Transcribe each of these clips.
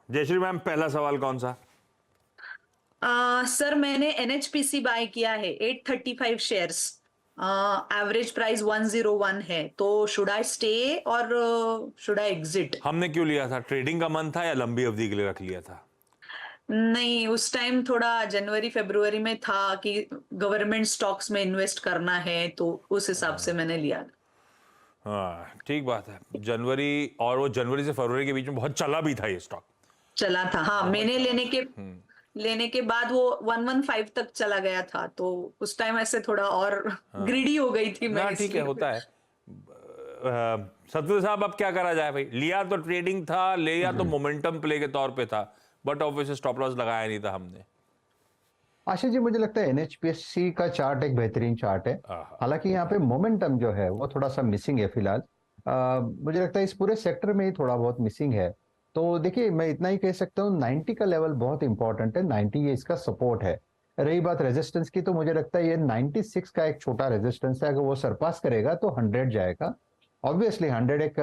Jayashree ma'am, पहला सवाल कौन सा? सर मैंने एनएचपीसी बाय किया है 835 शेयर्स। एवरेज प्राइस 101 है, तो शुड आई स्टे और शुड आई एग्जिट? हमने क्यों लिया था? ट्रेडिंग का मन था या लंबी अवधि के लिए रख लिया था? नहीं, उस टाइम थोड़ा जनवरी फरवरी में था कि गवर्नमेंट स्टॉक्स में इन्वेस्ट करना है, तो उस हिसाब से मैंने लिया। हाँ, ठीक बात है। जनवरी, और वो जनवरी से फरवरी के बीच में बहुत चला भी था ये स्टॉक। चला था, हाँ। बहुत मैंने चला लेने था। के लेने के बाद वो 115 तक चला गया था, तो उस टाइम ऐसे थोड़ा और ग्रीडी हो गई थी मैं, ना ठीक है, इसलिए होता है। सतपाल साहब, अब क्या करा जाए भाई? लिया तो ट्रेडिंग था, लिया तो मोमेंटम प्ले के तौर पे था, बट ऑब्वियसली स्टॉप लॉस लगाया नहीं था हमने। आशीष जी, मुझे लगता है एनएचपीएससी का चार्ट एक बेहतरीन चार्ट है। आहा। हालांकि यहाँ पे मोमेंटम जो है वो थोड़ा सा मिसिंग है फिलहाल। मुझे लगता है इस पूरे सेक्टर में ही थोड़ा बहुत मिसिंग है। तो देखिए, मैं इतना ही कह सकता हूँ, 90 का लेवल बहुत इंपॉर्टेंट है। 90 ये इसका सपोर्ट है। रही बात रेजिस्टेंस की, तो मुझे लगता है ये 96 का एक छोटा रेजिस्टेंस है। अगर वो सरपास करेगा तो 100 जाएगा। ऑब्वियसली 100 एक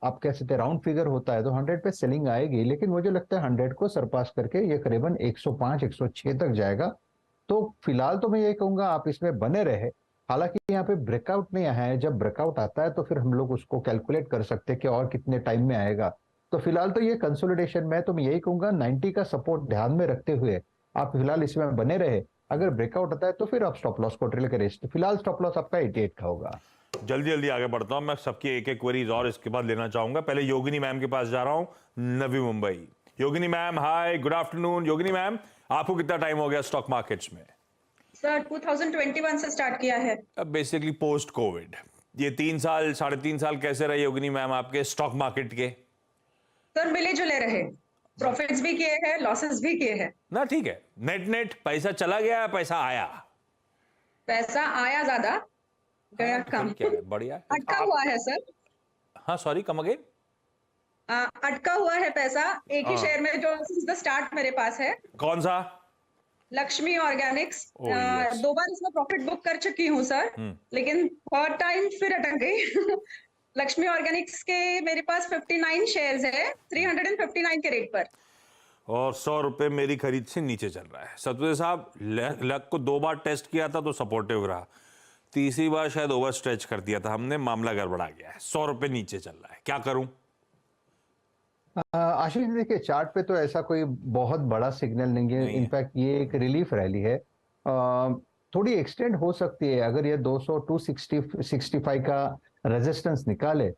आप कह सकते हैं राउंड फिगर होता है, तो 100 पे सेलिंग आएगी, लेकिन मुझे लगता है 100 को सरपास करके ये करीबन 105 106 तक जाएगा। तो फिलहाल तो मैं ये कहूंगा आप इसमें बने रहे। हालांकि यहाँ पे ब्रेकआउट नहीं आया है। जब ब्रेकआउट आता है तो फिर हम लोग उसको कैलकुलेट कर सकते हैं कि और कितने टाइम में आएगा। तो फिलहाल तो ये कंसोलिडेशन में है, तो मैं यही कहूंगा 90 का सपोर्ट ध्यान में रखते हुए आप फिलहाल इसमें बने रहे। अगर ब्रेकआउट आता है तो फिर आप स्टॉप लॉस को ट्रिल करें। तो फिलहाल स्टॉप लॉस आपका 88 का होगा। जल्दी जल्दी आगे बढ़ता हूं, मैं सबकी एक एक क्वेरीज और इसके बाद लेना चाहूंगा। पहले योगिनी मैम के पास जा रहा हूं, नवी मुंबई। योगिनी मैम, हाय, गुड आफ्टरनून। योगिनी मैम, आपको कितना टाइम हो गया स्टॉक मार्केट्स में? सर 2021 से स्टार्ट किया है। अब बेसिकली पोस्ट कोविड ये 3 साल 3.5 साल कैसे रहे योगिनी मैम आपके स्टॉक मार्केट के? सर मिले जुले रहे, प्रॉफिट्स भी किए हैं, लॉसेस भी किए हैं। ना ठीक है, नेट नेट पैसा चला गया या पैसा आया? पैसा आया ज्यादा, गया तो कम। फिर क्या है, बढ़िया। अटका हुआ है सर। हाँ, सॉरी, कम अगेन। अटका हुआ है पैसा एक ही हाँ। शेयर में, जो सिंस द स्टार्ट मेरे पास है। कौन सा? लक्ष्मी ऑर्गेनिक्स। Oh, yes. 2 बार इसमें प्रॉफिट बुक कर चुकी हूँ सर, लेकिन थर्ड टाइम फिर अटक गई। लक्ष्मी ऑर्गेनिक्स के मेरे पास 59 शेयर्स है, 359 के रेट पर। और 100 रुपए मेरी खरीद से नीचे चल रहा है। सतपुर साहब, लक को 2 बार टेस्ट किया था तो सपोर्टिव रहा, तीसरी बार शायद ओवर स्ट्रेच कर दिया था हमने, मामला गड़बड़ा गया है। 100 रुपए नीचे चल रहा है, क्या करूं? आशीष जी, देखिए चार्ट पे तो ऐसा कोई बहुत बड़ा सिग्नल नहीं है। इनफैक्ट ये एक रिलीफ रैली है। थोड़ी एक्सटेंड हो सकती है। अगर ये 200 265 का रेजिस्टेंस निकाले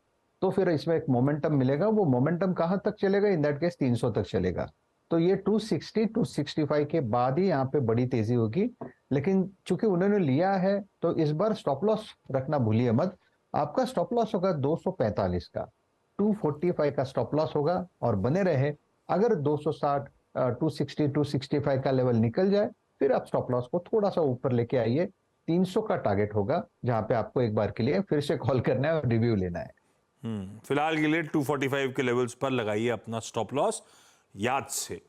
तो फिर इसमें एक मोमेंटम मिलेगा। वो मोमेंटम कहां तक चलेगा? इन दैट केस 300 तक चलेगा। तो ये 260 265 के बाद ही यहाँ पे बड़ी तेजी होगी। लेकिन चूंकि उन्होंने लिया है तो इस बार स्टॉप लॉस रखना भूलिए मत। आपका स्टॉप लॉस होगा 245 का, 245 का स्टॉप लॉस होगा और बने रहे। अगर 260 260 265 का लेवल निकल जाए फिर आप स्टॉप लॉस को थोड़ा सा ऊपर लेके आइए। 300 का टारगेट होगा जहां पे आपको एक बार के लिए फिर से कॉल करना है और रिव्यू लेना है। फिलहाल के लिए 245 के लेवल्स पर लगाइए अपना स्टॉप लॉस याद से।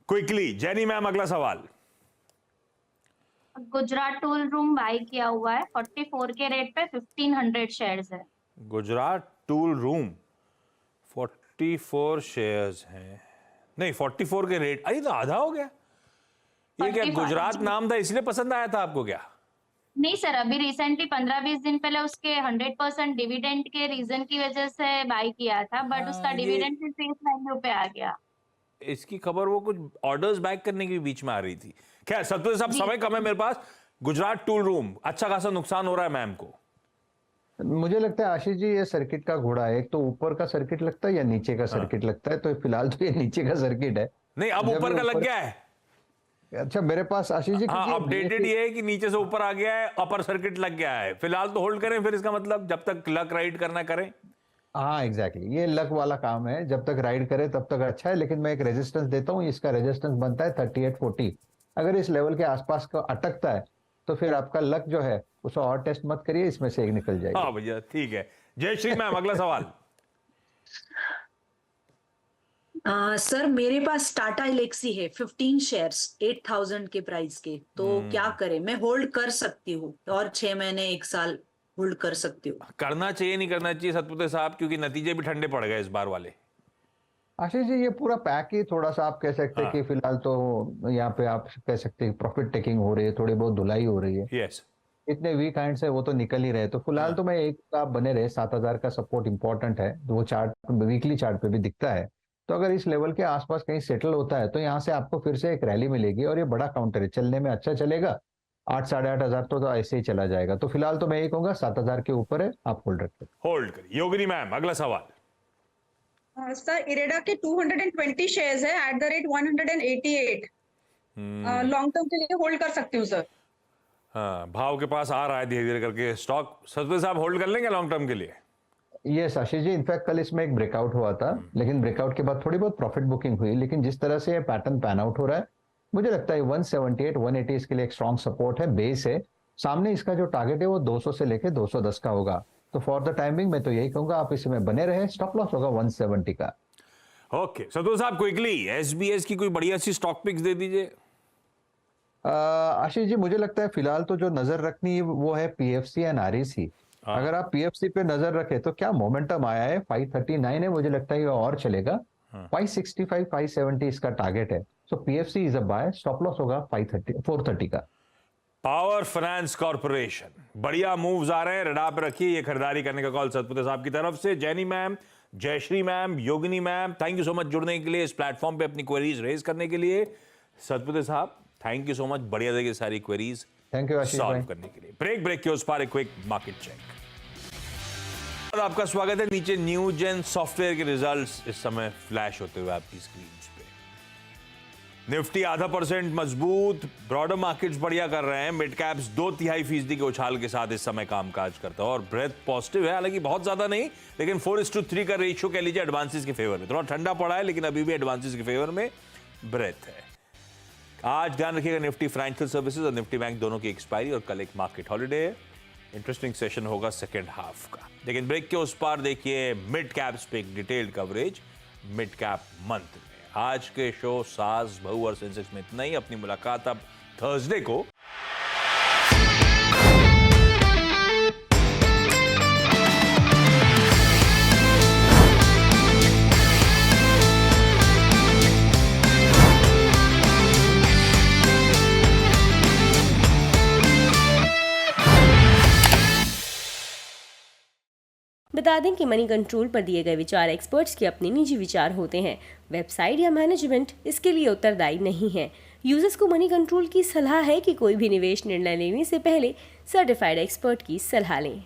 क्विकली जैनी मैम, अगला सवाल। गुजरात टूल रूम बाय किया हुआ है 44 के रेट पे, 1500 शेयर्स है। गुजरात टूल रूम 44 शेयर्स हैं। नहीं, 44 के रेट, अरे तो आधा हो गया। ये क्या 45 गुजरात नाम था इसलिए पसंद आया था आपको क्या? नहीं सर, अभी रिसेंटली 15-20 दिन पहले उसके 100% डिविडेंड के रीजन की वजह से बाय किया था, बट उसका डिविडेंड फिर फेस वैल्यू पे आ गया। इसकी खबर वो कुछ ऑर्डर्स बैक करने के बीच में आ रही थी। खैर, सत्य साहब, समय कम है मेरे पास। गुजरात टूल रूम अच्छा खासा नुकसान हो रहा है मैम को। मुझे लगता है आशीष जी, ये सर्किट का घोड़ा है। एक तो ऊपर का सर्किट लगता है या नीचे का सर्किट लगता है। तो फिलहाल तो ये नीचे का सर्किट है। नहीं, अब ऊपर का लग गया है। अच्छा, मेरे पास आशीष जी हाँ, अपडेटेड ये है कि नीचे से ऊपर आ गया है, अपर सर्किट लग गया है। फिलहाल तो होल्ड करें फिर, इसका मतलब जब तक लक राइड करना करें। हाँ एग्जैक्टली, ये लक वाला काम है। जब तक राइड करे तब तक अच्छा है। लेकिन मैं एक रेजिस्टेंस देता हूँ। इसका रेजिस्टेंस बनता है 3840। अगर इस लेवल के आसपास का अटकता है तो फिर आपका लक जो है उसे और टेस्ट मत करिए, इसमें से एक निकल जाएगा। हाँ भैया, ठीक है। जयश्री मैम, अगला सवाल। सर मेरे पास टाटा एलेक्सी है 15 शेयर्स 8000 के प्राइस के, तो क्या करें? मैं होल्ड कर सकती हूँ और 6 महीने 1 साल होल्ड कर सकती हूँ। करना चाहिए नहीं करना चाहिए सतपुते साहब, क्योंकि नतीजे भी ठंडे पड़ गए इस बार वाले। आशीष जी, ये पूरा पैक ही थोड़ा सा आप कह सकते हैं हाँ। कि फिलहाल तो यहाँ पे आप कह सकते हैं प्रॉफिट टेकिंग हो रही है, थोड़ी बहुत धुलाई हो रही है। यस, इतने वीक हैंड्स है वो तो निकल ही रहे, तो फिलहाल हाँ। तो मैं एक आप बने रहे, 7,000 का सपोर्ट इंपॉर्टेंट है, वो चार्ट वीकली चार्ट पे भी दिखता है। तो अगर इस लेवल के आसपास कहीं सेटल होता है तो यहाँ से आपको फिर से एक रैली मिलेगी, और ये बड़ा काउंटर है, चलने में अच्छा चलेगा। 8-8,500 तो ऐसे ही चला जाएगा। तो फिलहाल तो मैं यही कहूंगा 7,000 के ऊपर है, आप होल्ड रखें। होल्ड करिए। योगिनी मैम, अगला सवाल। सर इरेडा के 220 शेयर्स है at the rate 188। Long term के लिए होल्ड कर सकती हूँ सर। हाँ, भाव के पास आ रहा है धीरे धीरे करके स्टॉक। सतपति साहब होल्ड कर लेंगे लॉन्ग टर्म के लिए? यस आशीष जी, इनफैक्ट कल इसमें एक ब्रेकआउट हुआ था, लेकिन ब्रेकआउट के बाद थोड़ी बहुत प्रॉफिट बुकिंग हुई, लेकिन जिस तरह से ये पैटर्न पैन आउट हो रहा है, मुझे लगता है 178 180 इसके लिए एक स्ट्रॉन्ग सपोर्ट है, बेस है। सामने इसका जो टारगेट है वो 200 से लेके 210 का होगा। तो फॉर द टाइमिंग मैं तो यही कहूंगा आप इसमें बने रहे, स्टॉप लॉस होगा 170 का। ओके सतपति साहब, क्विकली एसबीएस की कोई बढ़िया सी स्टॉक पिक्स दे दीजिए। आशीष जी, मुझे लगता है फिलहाल तो जो नजर रखनी है वो है पीएफसी एंड आरईसी। हाँ। अगर आप पीएफसी पे नजर रखें तो क्या मोमेंटम आया है, 539 है, मुझे लगता है ये और चलेगा। 565 570 इसका टारगेट है। So PFC is a buy, stop loss होगा 430 का। पावर फाइनेंस कॉर्पोरेशन, बढ़िया मूव्स आ रहे हैं, रडार पे रखिए। ये खरीदारी करने का कॉल सतपति साहब की तरफ से। Jaini ma'am, Jayashree ma'am, Yogini ma'am, thank you so much जुड़ने के लिए, इस प्लेटफॉर्म पे अपनी क्वेरीज रेज करने के लिए। सतपति साहब थैंक यू सो मच, बढ़िया देखिए सारी queries thank you Ashish solve भाई। करने के लिए। ब्रेक के उस पार एक क्विक मार्केट चेक। आपका स्वागत है। नीचे न्यू जेन सॉफ्टवेयर के रिजल्ट्स इस समय फ्लैश होते हुए आपकी स्क्रीन पे। निफ्टी 0.5% मजबूत, ब्रॉडर मार्केट्स बढ़िया कर रहे हैं। मिड कैप्स 2/3% के उछाल के साथ इस समय कामकाज करता है, और ब्रेथ पॉजिटिव है, हालांकि बहुत ज्यादा नहीं, लेकिन 4:3 का रेशियो कह लीजिए एडवांसेस के फेवर में। थोड़ा ठंडा पड़ा है, लेकिन अभी भी एडवांसेस के फेवर में ब्रेथ है। आज ध्यान रखिएगा, निफ्टी फाइनेंशियल सर्विसेज और निफ्टी बैंक दोनों की एक्सपायरी, और कल एक मार्केट हॉलिडे है। इंटरेस्टिंग सेशन होगा सेकेंड हाफ का। लेकिन ब्रेक के उस पार देखिए मिड कैप्स पे एक detailed coverage mid cap month में। आज के शो सास बहू और सेंसेक्स में इतना ही। अपनी मुलाकात अब थर्सडे को बता दें कि मनी कंट्रोल पर दिए गए विचार एक्सपर्ट्स के अपने निजी विचार होते हैं। वेबसाइट या मैनेजमेंट इसके लिए उत्तरदायी नहीं है। यूजर्स को मनी कंट्रोल की सलाह है कि कोई भी निवेश निर्णय लेने से पहले सर्टिफाइड एक्सपर्ट की सलाह लें।